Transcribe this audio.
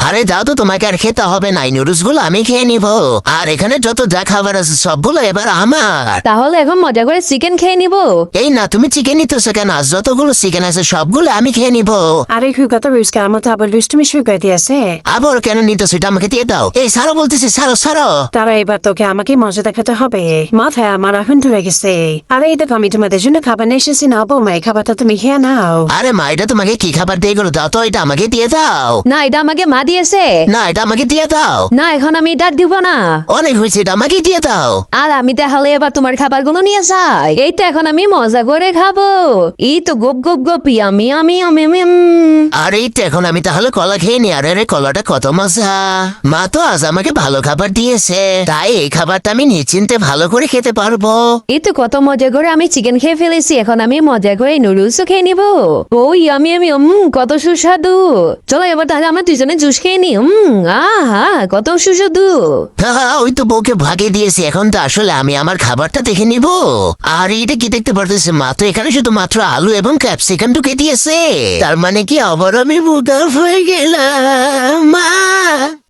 আরে দাও তো, তোমাকে আর খেতে হবে না, নুডলস গুলো আমি খেয়ে নিব। আর এখানে যত যা খাবার আছে সবগুলো এবার আমার। তাহলে এখন মজা করে চিকেন খেয়ে নিব। এই না, তুমি চিকেন নিতেছো কেন? আজ যতগুলো চিকেন আছে সবগুলো আমি খেয়ে নিব। আরে হুগা রুজকে আমার তো আবার রুজ তুমি শুকাই দিয়েছে। আবার কেন নিতেছো? এটা আমাকে দিয়ে দাও। এই সারো বলতেছি, সারো সারো। তারা এবার তোকে আমাকে মজা দেখাতে হবে। মাথায় আমার এখন ধরে গেছে। আরে এই দেখো আমি তোমাদের জন্য খাবার নিয়ে এসেছি, না বৌমা এই খাবারটা তুমি খেয়ে নাও। আরে মা, এটা তোমাকে কি খাবার দিয়ে গেলো? দাও তো, এটা আমাকে দিয়ে দাও। না, এটা আমাকে মা দিয়েছে। না, এটা আমাকে দিয়ে দাও। না, এখন আমি এটা দিব না। অনেক হয়েছে, এটা আমাকে দিয়ে দাও। আর আমি তাহলে এবার তোমার খাবারগুলো নিয়ে যাই। এই তো এখন আমি মজা করে খাবো। এই তো গোপ গোপ গোপ আমি আমি আমি আমি আর এই তো এখন আমি তাহলে কলা খেয়ে নি। আরে কলাটা কত মজা। মা তো আজ আমাকে ভালো খাবার দিয়েছে, তাই এই খাবারটা আমি নিশ্চিন্তে ভালো করে খেতে পারবো। এই তো কত মজা করে আমি চিকেন খেয়ে ফেলেছি। এখন আমি মজা করে নুডলসও খেয়ে নিব। ওই আমি আমি কত সুস্বাদু। চলো এবার তাহলে আমরা দুজনে জুস খেয়ে নি। আহা কত সুস্বাদু। ওই তো বউকে ভাগে দিয়েছি, এখন তো আসলে আমি আমার খাবারটা দেখে নিব। আর এটা কি দেখতে পারতেছে? মা তো এখানে শুধু মাত্র আলু এবং ক্যাপসিকাম ঢুকে দিয়েছে। তার মানে কি আবার আমি বুকা হয়ে গেলাম? মা।